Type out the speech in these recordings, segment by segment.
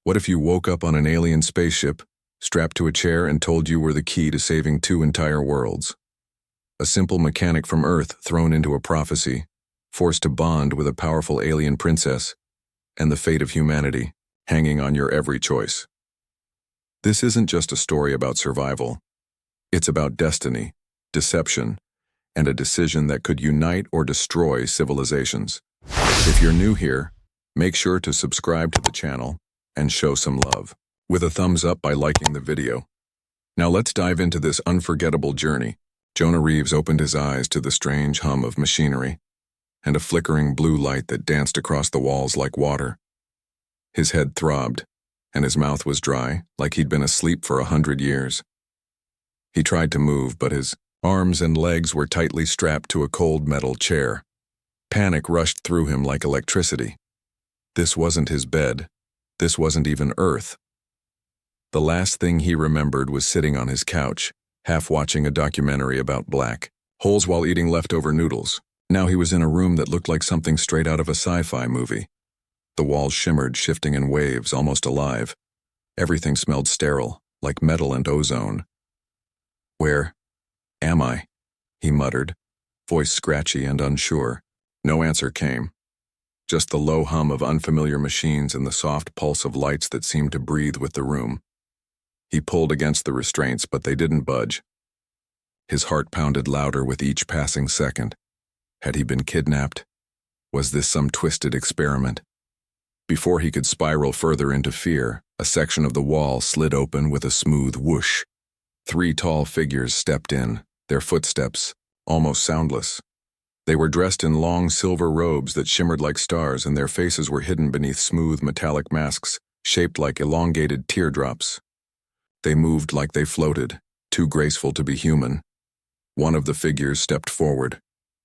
What if you woke up on an alien spaceship, strapped to a chair and told you were the key to saving two entire worlds? A simple mechanic from Earth thrown into a prophecy, forced to bond with a powerful alien princess, and the fate of humanity hanging on your every choice. This isn't just a story about survival. It's about destiny, deception, and a decision that could unite or destroy civilizations. If you're new here, make sure to subscribe to the channel and show some love, with a thumbs up by liking the video. Now let's dive into this unforgettable journey. Jonah Reeves opened his eyes to the strange hum of machinery and a flickering blue light that danced across the walls like water. His head throbbed, and his mouth was dry, like he'd been asleep for 100 years. He tried to move, but his arms and legs were tightly strapped to a cold metal chair. Panic rushed through him like electricity. This wasn't his bed. This wasn't even Earth. The last thing he remembered was sitting on his couch, half watching a documentary about black holes while eating leftover noodles. Now he was in a room that looked like something straight out of a sci-fi movie. The walls shimmered, shifting in waves, almost alive. Everything smelled sterile, like metal and ozone. "Where am I?" he muttered, voice scratchy and unsure. No answer came. Just the low hum of unfamiliar machines and the soft pulse of lights that seemed to breathe with the room. He pulled against the restraints, but they didn't budge. His heart pounded louder with each passing second. Had he been kidnapped? Was this some twisted experiment? Before he could spiral further into fear, a section of the wall slid open with a smooth whoosh. 3 tall figures stepped in, their footsteps almost soundless. They were dressed in long silver robes that shimmered like stars, and their faces were hidden beneath smooth metallic masks shaped like elongated teardrops. They moved like they floated, too graceful to be human. One of the figures stepped forward.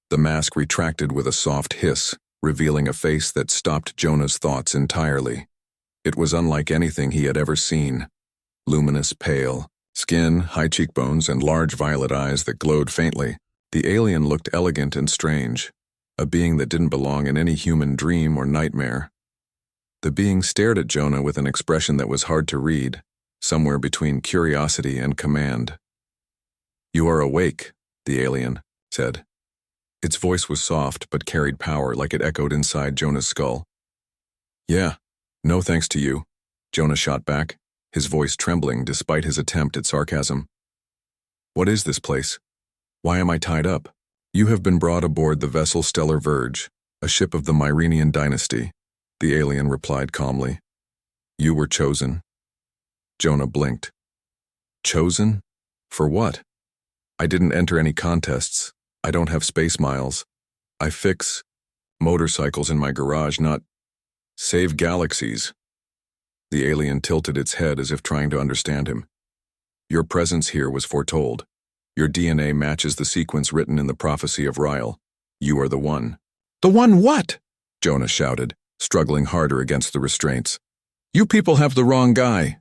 The mask retracted with a soft hiss, revealing a face that stopped Jonah's thoughts entirely. It was unlike anything he had ever seen. Luminous, pale, skin, high cheekbones, and large violet eyes that glowed faintly. The alien looked elegant and strange, a being that didn't belong in any human dream or nightmare. The being stared at Jonah with an expression that was hard to read, somewhere between curiosity and command. "You are awake," the alien said. Its voice was soft but carried power, like it echoed inside Jonah's skull. "Yeah, no thanks to you," Jonah shot back, his voice trembling despite his attempt at sarcasm. "What is this place? Why am I tied up?" "You have been brought aboard the vessel Stellar Verge, a ship of the Myrenian dynasty," the alien replied calmly. "You were chosen." Jonah blinked. "Chosen? For what? I didn't enter any contests. I don't have space miles. I fix motorcycles in my garage, not save galaxies." The alien tilted its head as if trying to understand him. "Your presence here was foretold. Your DNA matches the sequence written in the prophecy of Ryle. You are the one." "The one what?" Jonah shouted, struggling harder against the restraints. "You people have the wrong guy."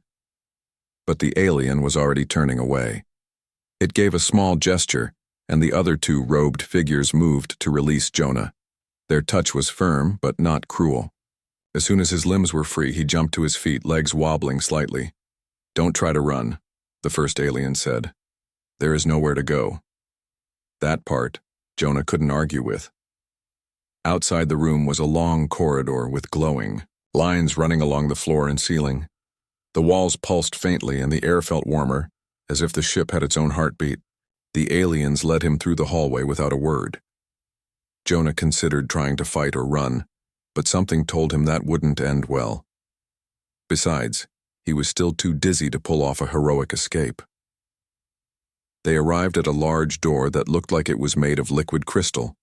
But the alien was already turning away. It gave a small gesture, and the other 2 robed figures moved to release Jonah. Their touch was firm, but not cruel. As soon as his limbs were free, he jumped to his feet, legs wobbling slightly. "Don't try to run," the first alien said. "There is nowhere to go." That part, Jonah couldn't argue with. Outside the room was a long corridor with glowing lines running along the floor and ceiling. The walls pulsed faintly and the air felt warmer, as if the ship had its own heartbeat. The aliens led him through the hallway without a word. Jonah considered trying to fight or run, but something told him that wouldn't end well. Besides, he was still too dizzy to pull off a heroic escape. They arrived at a large door that looked like it was made of liquid crystal.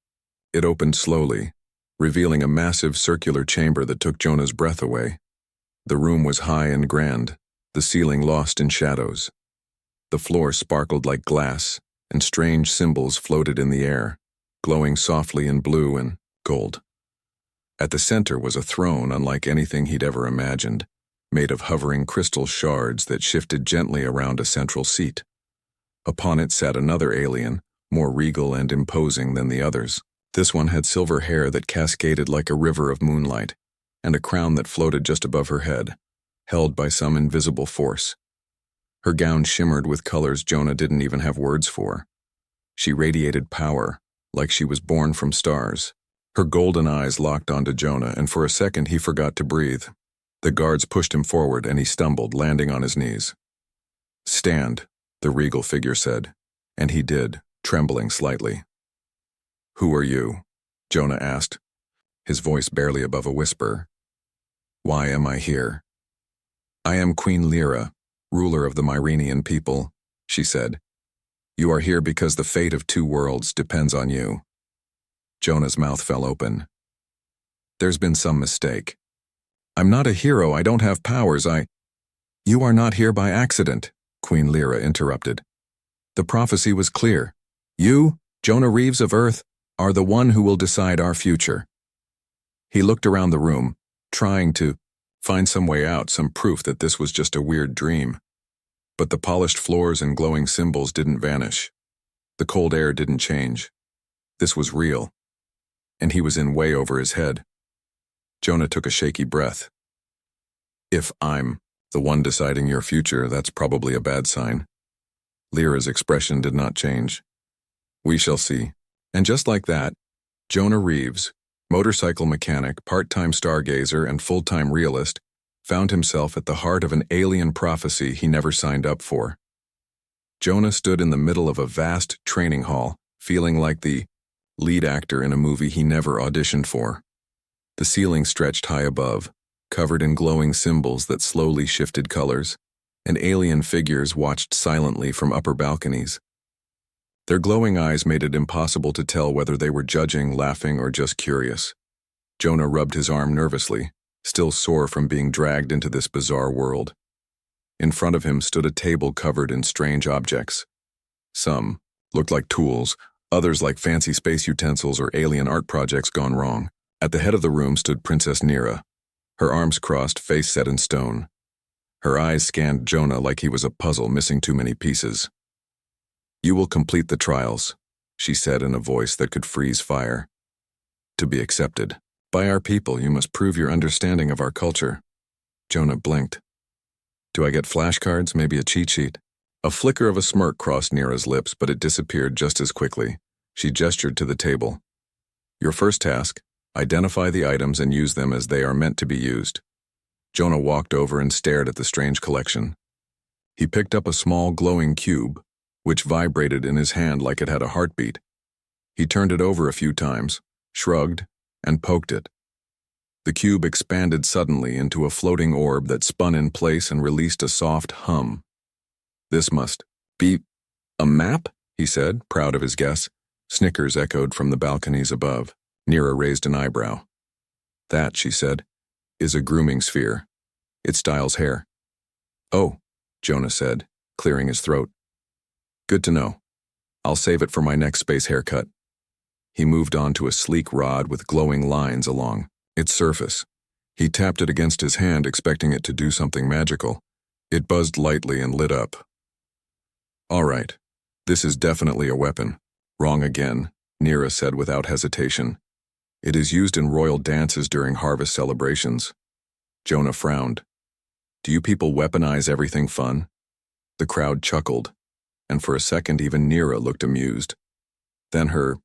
It opened slowly, revealing a massive circular chamber that took Jonah's breath away. The room was high and grand, the ceiling lost in shadows. The floor sparkled like glass, and strange symbols floated in the air, glowing softly in blue and gold. At the center was a throne unlike anything he'd ever imagined, made of hovering crystal shards that shifted gently around a central seat. Upon it sat another alien, more regal and imposing than the others. This one had silver hair that cascaded like a river of moonlight, and a crown that floated just above her head. held by some invisible force. Her gown shimmered with colors Jonah didn't even have words for. She radiated power, like she was born from stars. Her golden eyes locked onto Jonah, and for a second he forgot to breathe. The guards pushed him forward, and he stumbled, landing on his knees. "Stand," the regal figure said, and he did, trembling slightly. "Who are you?" Jonah asked, his voice barely above a whisper. "Why am I here?" "I am Queen Lyra, ruler of the Myrenian people," she said. "You are here because the fate of 2 worlds depends on you." Jonah's mouth fell open. "There's been some mistake. I'm not a hero, I don't have powers, You are not here by accident," Queen Lyra interrupted. "The prophecy was clear. You, Jonah Reeves of Earth, are the one who will decide our future." He looked around the room, trying to find some way out, some proof that this was just a weird dream. But the polished floors and glowing symbols didn't vanish. The cold air didn't change. This was real. And he was in way over his head. Jonah took a shaky breath. "If I'm the one deciding your future, that's probably a bad sign." Lyra's expression did not change. "We shall see." And just like that, Jonah Reeves, motorcycle mechanic, part-time stargazer, and full-time realist, found himself at the heart of an alien prophecy he never signed up for. Jonah stood in the middle of a vast training hall, feeling like the lead actor in a movie he never auditioned for. The ceiling stretched high above, covered in glowing symbols that slowly shifted colors, and alien figures watched silently from upper balconies. Their glowing eyes made it impossible to tell whether they were judging, laughing, or just curious. Jonah rubbed his arm nervously, still sore from being dragged into this bizarre world. In front of him stood a table covered in strange objects. Some looked like tools, others like fancy space utensils or alien art projects gone wrong. At the head of the room stood Princess Nira, her arms crossed, face set in stone. Her eyes scanned Jonah like he was a puzzle missing too many pieces. "You will complete the trials," she said in a voice that could freeze fire. "To be accepted by our people, you must prove your understanding of our culture." Jonah blinked. "Do I get flashcards, maybe a cheat sheet?" A flicker of a smirk crossed Nira's lips, but it disappeared just as quickly. She gestured to the table. "Your first task, identify the items and use them as they are meant to be used." Jonah walked over and stared at the strange collection. He picked up a small glowing cube, which vibrated in his hand like it had a heartbeat. He turned it over a few times, shrugged, and poked it. The cube expanded suddenly into a floating orb that spun in place and released a soft hum. "This must be a map," he said, proud of his guess. Snickers echoed from the balconies above. Nira raised an eyebrow. "That," she said, "is a grooming sphere. It styles hair." "Oh," Jonah said, clearing his throat. "Good to know. I'll save it for my next space haircut." He moved on to a sleek rod with glowing lines along its surface. He tapped it against his hand, expecting it to do something magical. It buzzed lightly and lit up. "All right. This is definitely a weapon." "Wrong again," Nira said without hesitation. "It is used in royal dances during harvest celebrations." Jonah frowned. "Do you people weaponize everything fun?" The crowd chuckled, and for a second even Nira looked amused. Then her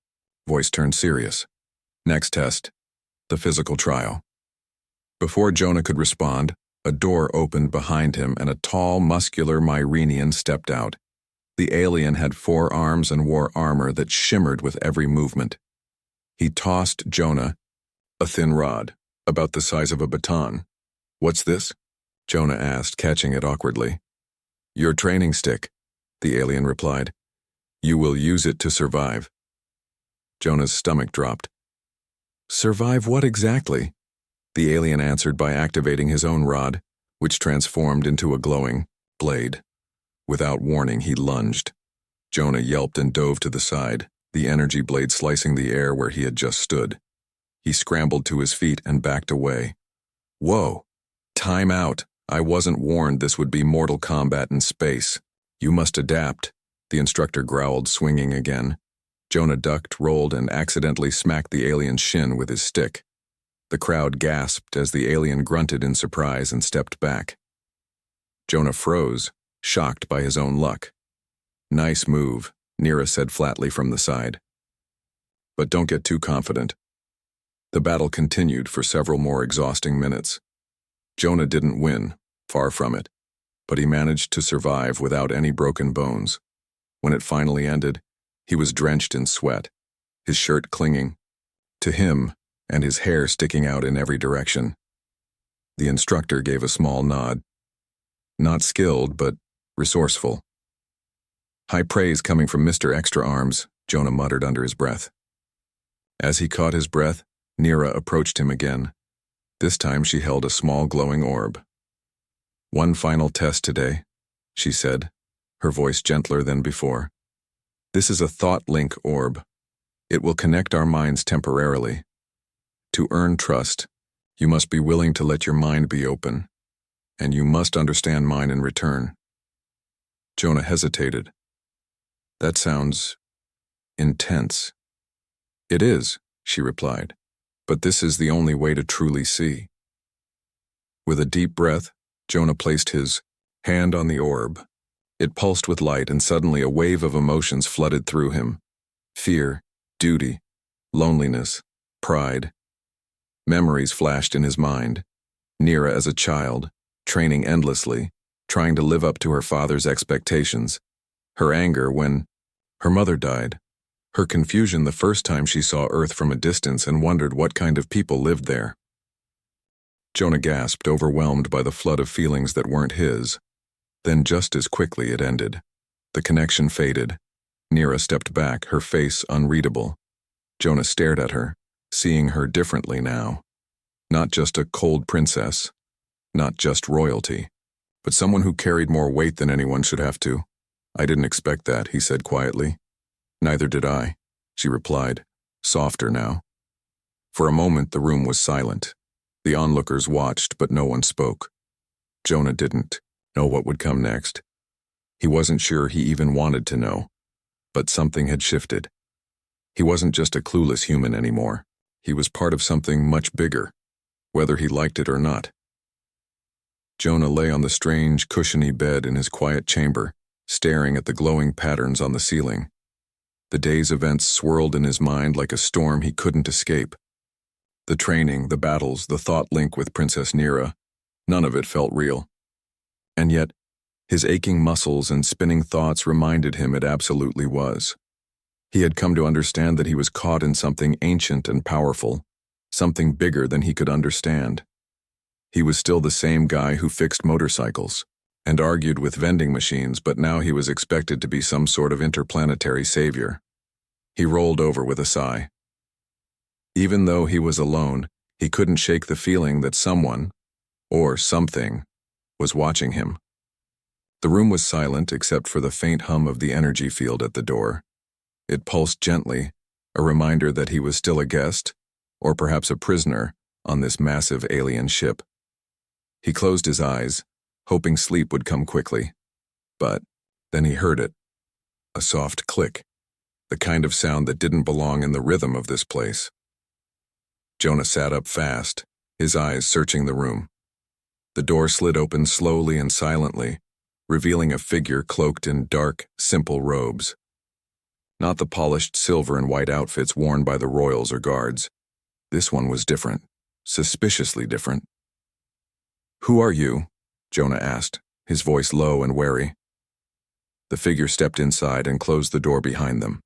voice turned serious. "Next test, the physical trial." Before Jonah could respond, a door opened behind him and a tall, muscular Myrenian stepped out. The alien had 4 arms and wore armor that shimmered with every movement. He tossed Jonah a thin rod, about the size of a baton. "What's this?" Jonah asked, catching it awkwardly. "Your training stick," the alien replied. "You will use it to survive." Jonah's stomach dropped. "Survive what exactly?" The alien answered by activating his own rod, which transformed into a glowing blade. Without warning, he lunged. Jonah yelped and dove to the side, the energy blade slicing the air where he had just stood. He scrambled to his feet and backed away. "Whoa! Time out! I wasn't warned this would be Mortal Kombat in space. You must adapt," the instructor growled, swinging again. Jonah ducked, rolled, and accidentally smacked the alien's shin with his stick. The crowd gasped as the alien grunted in surprise and stepped back. Jonah froze, shocked by his own luck. "Nice move," Nira said flatly from the side. "But don't get too confident." The battle continued for several more exhausting minutes. Jonah didn't win, far from it, but he managed to survive without any broken bones. When it finally ended, he was drenched in sweat, his shirt clinging to him and his hair sticking out in every direction. The instructor gave a small nod. Not skilled, but resourceful. "High praise coming from Mr. Extra Arms," Jonah muttered under his breath. As he caught his breath, Nira approached him again. This time she held a small glowing orb. "One final test today," she said, her voice gentler than before. "This is a thought link orb. It will connect our minds temporarily. To earn trust, you must be willing to let your mind be open, and you must understand mine in return." Jonah hesitated. "That sounds intense." "It is," she replied, "but this is the only way to truly see." With a deep breath, Jonah placed his hand on the orb. It pulsed with light, and suddenly a wave of emotions flooded through him. Fear, duty, loneliness, pride. Memories flashed in his mind. Nira as a child, training endlessly, trying to live up to her father's expectations. Her anger when her mother died. Her confusion the first time she saw Earth from a distance and wondered what kind of people lived there. Jonah gasped, overwhelmed by the flood of feelings that weren't his. Then just as quickly it ended. The connection faded. Nira stepped back, her face unreadable. Jonah stared at her, seeing her differently now. Not just a cold princess, not just royalty, but someone who carried more weight than anyone should have to. "I didn't expect that," he said quietly. "Neither did I," she replied, softer now. For a moment the room was silent. The onlookers watched, but no one spoke. Jonah didn't know what would come next. He wasn't sure he even wanted to know. But something had shifted. He wasn't just a clueless human anymore. He was part of something much bigger, whether he liked it or not. Jonah lay on the strange, cushiony bed in his quiet chamber, staring at the glowing patterns on the ceiling. The day's events swirled in his mind like a storm he couldn't escape. The training, the battles, the thought link with Princess Nira, none of it felt real. And yet, his aching muscles and spinning thoughts reminded him it absolutely was. He had come to understand that he was caught in something ancient and powerful, something bigger than he could understand. He was still the same guy who fixed motorcycles and argued with vending machines, but now he was expected to be some sort of interplanetary savior. He rolled over with a sigh. Even though he was alone, he couldn't shake the feeling that someone, or something, was watching him. The room was silent except for the faint hum of the energy field at the door. It pulsed gently, a reminder that he was still a guest, or perhaps a prisoner, on this massive alien ship. He closed his eyes, hoping sleep would come quickly. But then he heard it. A soft click, the kind of sound that didn't belong in the rhythm of this place. Jonah sat up fast, his eyes searching the room. The door slid open slowly and silently, revealing a figure cloaked in dark, simple robes. Not the polished silver and white outfits worn by the royals or guards. This one was different, suspiciously different. "Who are you?" Jonah asked, his voice low and wary. The figure stepped inside and closed the door behind them.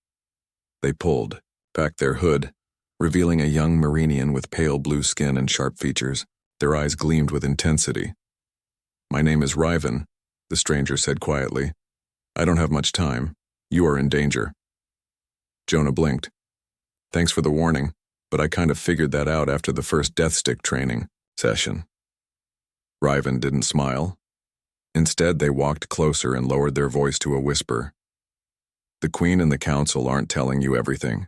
They pulled back their hood, revealing a young Marinian with pale blue skin and sharp features. Their eyes gleamed with intensity. "My name is Riven," the stranger said quietly. "I don't have much time. You are in danger." Jonah blinked. "Thanks for the warning, but I kind of figured that out after the first death stick training session." Riven didn't smile. Instead, they walked closer and lowered their voice to a whisper. "The Queen and the Council aren't telling you everything.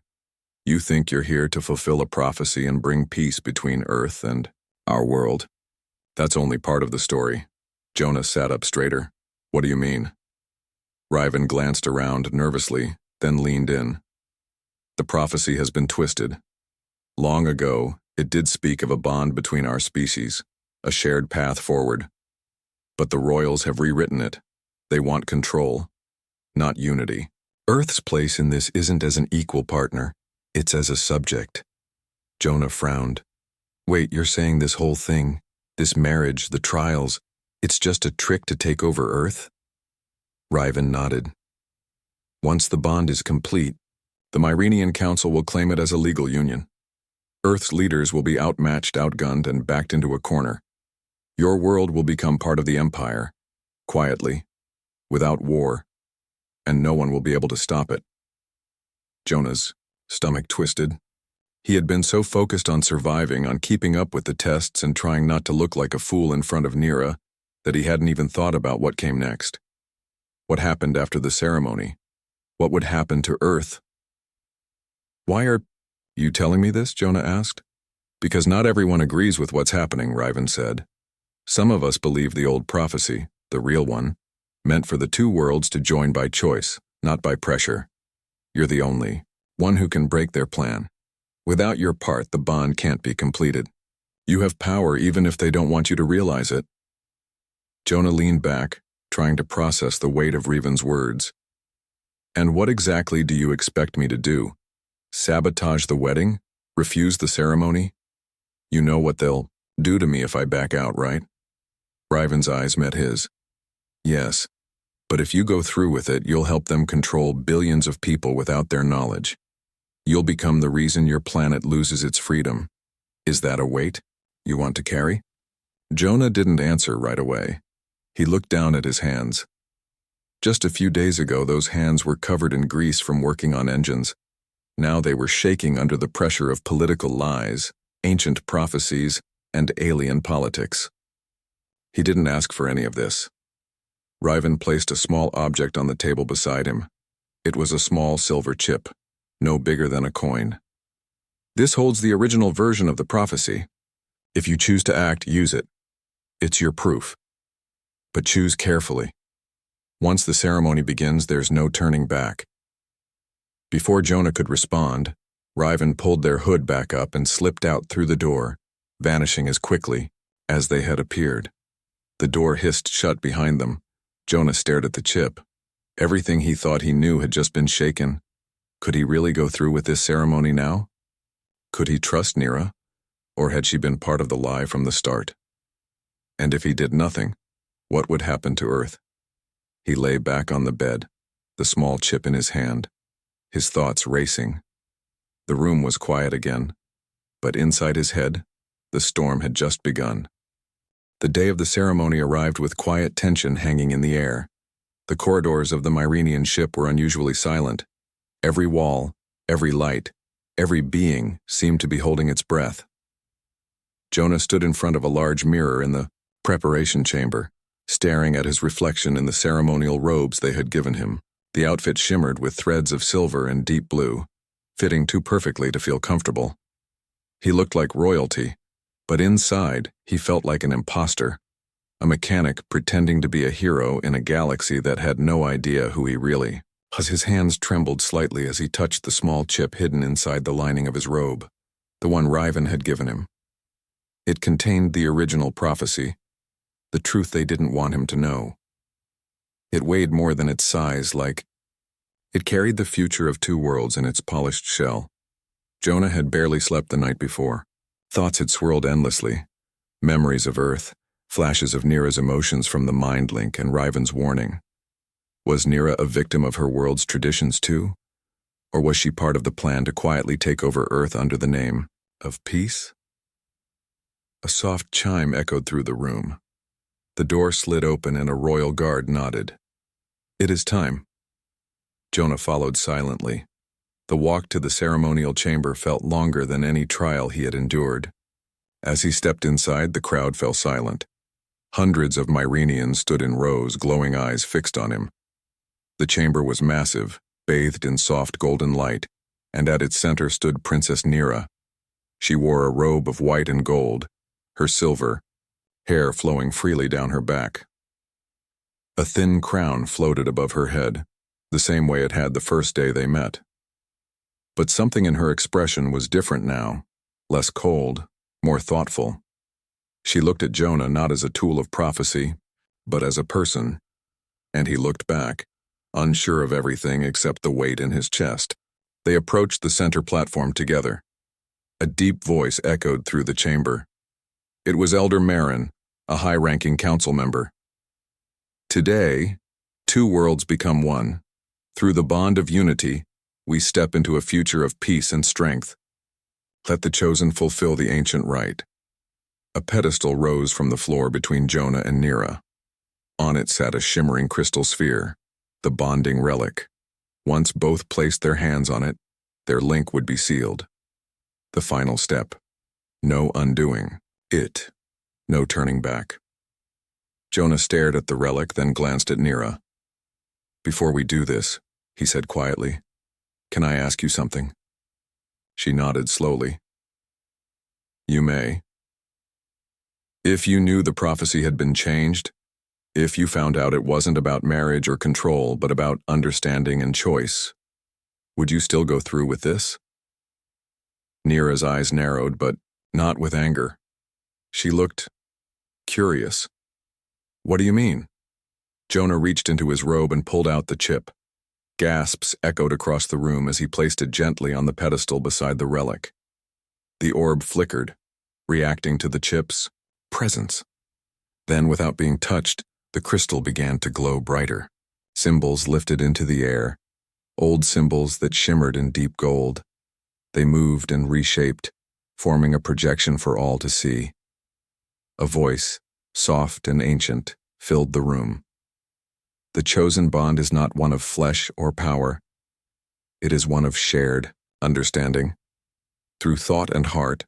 You think you're here to fulfill a prophecy and bring peace between Earth and our world. That's only part of the story." Jonah sat up straighter. "What do you mean?" Riven glanced around nervously, then leaned in. "The prophecy has been twisted. Long ago, it did speak of a bond between our species, a shared path forward. But the royals have rewritten it. They want control, not unity. Earth's place in this isn't as an equal partner, it's as a subject. Jonah frowned. Wait, you're saying this whole thing, this marriage, the trials, it's just a trick to take over Earth? Riven nodded. Once the bond is complete, the Myrenian Council will claim it as a legal union. Earth's leaders will be outmatched, outgunned, and backed into a corner. Your world will become part of the Empire, quietly, without war, and no one will be able to stop it. Jonah's stomach twisted. He had been so focused on surviving, on keeping up with the tests and trying not to look like a fool in front of Nira, that he hadn't even thought about what came next. What happened after the ceremony? What would happen to Earth? Why are you telling me this? Jonah asked. Because not everyone agrees with what's happening, Riven said. Some of us believe the old prophecy, the real one, meant for the two worlds to join by choice, not by pressure. You're the only one who can break their plan. Without your part, the bond can't be completed. You have power even if they don't want you to realize it. Jonah leaned back, trying to process the weight of Riven's words. And what exactly do you expect me to do? Sabotage the wedding? Refuse the ceremony? You know what they'll do to me if I back out, right? Riven's eyes met his. Yes, but if you go through with it, you'll help them control billions of people without their knowledge. You'll become the reason your planet loses its freedom. Is that a weight you want to carry? Jonah didn't answer right away. He looked down at his hands. Just a few days ago, those hands were covered in grease from working on engines. Now they were shaking under the pressure of political lies, ancient prophecies, and alien politics. He didn't ask for any of this. Riven placed a small object on the table beside him. It was a small silver chip, no bigger than a coin. This holds the original version of the prophecy. If you choose to act, use it. It's your proof. But choose carefully. Once the ceremony begins, there's no turning back. Before Jonah could respond, Riven pulled their hood back up and slipped out through the door, vanishing as quickly as they had appeared. The door hissed shut behind them. Jonah stared at the chip. Everything he thought he knew had just been shaken. Could he really go through with this ceremony now? Could he trust Nira? Or had she been part of the lie from the start? And if he did nothing, what would happen to Earth? He lay back on the bed, the small chip in his hand, his thoughts racing. The room was quiet again, but inside his head, the storm had just begun. The day of the ceremony arrived with quiet tension hanging in the air. The corridors of the Myrenian ship were unusually silent. Every wall, every light, every being seemed to be holding its breath. Jonah stood in front of a large mirror in the preparation chamber, staring at his reflection in the ceremonial robes they had given him. The outfit shimmered with threads of silver and deep blue, fitting too perfectly to feel comfortable. He looked like royalty, but inside he felt like an imposter, a mechanic pretending to be a hero in a galaxy that had no idea who he really was. His hands trembled slightly as he touched the small chip hidden inside the lining of his robe, the one Riven had given him. It contained the original prophecy, the truth they didn't want him to know. It weighed more than its size, like it carried the future of two worlds in its polished shell. Jonah had barely slept the night before. Thoughts had swirled endlessly. Memories of Earth, flashes of Nira's emotions from the mind link and Riven's warning. Was Nira a victim of her world's traditions too? Or was she part of the plan to quietly take over Earth under the name of peace? A soft chime echoed through the room. The door slid open and a royal guard nodded. It is time. Jonah followed silently. The walk to the ceremonial chamber felt longer than any trial he had endured. As he stepped inside, the crowd fell silent. Hundreds of Myrenians stood in rows, glowing eyes fixed on him. The chamber was massive, bathed in soft golden light, and at its center stood Princess Nira. She wore a robe of white and gold, her silver, hair flowing freely down her back. A thin crown floated above her head, the same way it had the first day they met. But something in her expression was different now, less cold, more thoughtful. She looked at Jonah not as a tool of prophecy, but as a person. And he looked back, unsure of everything except the weight in his chest. They approached the center platform together. A deep voice echoed through the chamber. It was Elder Marin, a high-ranking council member. Today, two worlds become one. Through the bond of unity, we step into a future of peace and strength. Let the chosen fulfill the ancient rite. A pedestal rose from the floor between Jonah and Nira. On it sat a shimmering crystal sphere, the bonding relic. Once both placed their hands on it, their link would be sealed. The final step. No undoing it. No turning back. Jonah stared at the relic, then glanced at Nira. "Before we do this," he said quietly, "can I ask you something?" She nodded slowly. "You may." "If you knew the prophecy had been changed, if you found out it wasn't about marriage or control, but about understanding and choice, would you still go through with this?" Nira's eyes narrowed, but not with anger. She looked curious. "What do you mean?" Jonah reached into his robe and pulled out the chip. Gasps echoed across the room as he placed it gently on the pedestal beside the relic. The orb flickered, reacting to the chip's presence. Then, without being touched, the crystal began to glow brighter. Symbols lifted into the air, old symbols that shimmered in deep gold. They moved and reshaped, forming a projection for all to see. A voice, soft and ancient, filled the room. The chosen bond is not one of flesh or power. It is one of shared understanding. Through thought and heart,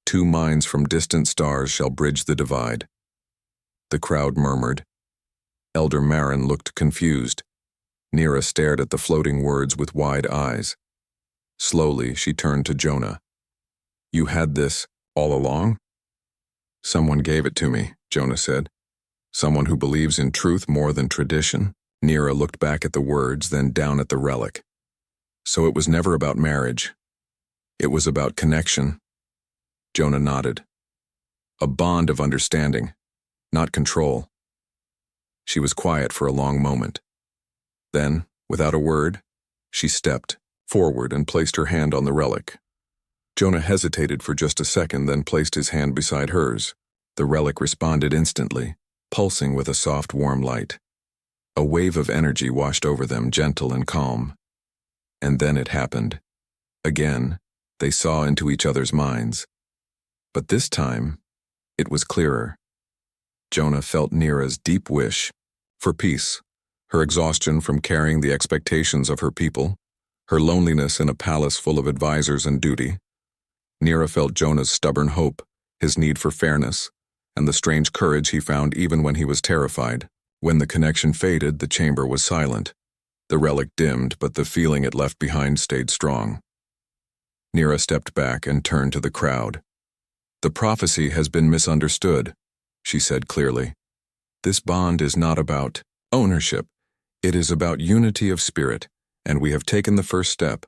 two minds from distant stars shall bridge the divide. The crowd murmured. Elder Marin looked confused. Nira stared at the floating words with wide eyes. Slowly, she turned to Jonah. "You had this all along?" "Someone gave it to me," Jonah said. "Someone who believes in truth more than tradition." Nira looked back at the words, then down at the relic. "So it was never about marriage. It was about connection." Jonah nodded. "A bond of understanding, not control." She was quiet for a long moment. Then, without a word, she stepped forward and placed her hand on the relic. Jonah hesitated for just a second, then placed his hand beside hers. The relic responded instantly, pulsing with a soft, warm light. A wave of energy washed over them, gentle and calm. And then it happened. Again, they saw into each other's minds. But this time, it was clearer. Jonah felt Nira's deep wish for peace, her exhaustion from carrying the expectations of her people, her loneliness in a palace full of advisors and duty. Nira felt Jonah's stubborn hope, his need for fairness, and the strange courage he found even when he was terrified. When the connection faded, the chamber was silent. The relic dimmed, but the feeling it left behind stayed strong. Nira stepped back and turned to the crowd. "The prophecy has been misunderstood," she said clearly. "This bond is not about ownership. It is about unity of spirit, and we have taken the first step."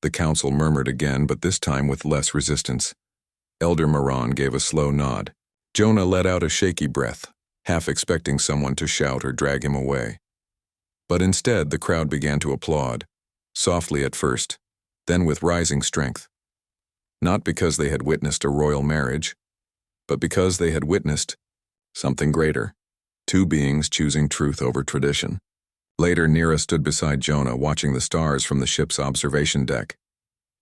The council murmured again, but this time with less resistance. Elder Marin gave a slow nod. Jonah let out a shaky breath, half expecting someone to shout or drag him away. But instead, the crowd began to applaud, softly at first, then with rising strength. Not because they had witnessed a royal marriage, but because they had witnessed something greater, two beings choosing truth over tradition. Later, Nira stood beside Jonah, watching the stars from the ship's observation deck.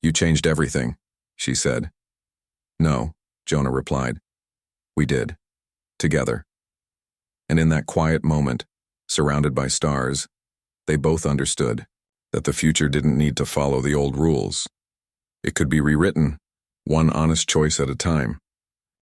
"You changed everything," she said. "No," Jonah replied. "We did. Together." And in that quiet moment, surrounded by stars, they both understood that the future didn't need to follow the old rules. It could be rewritten, one honest choice at a time.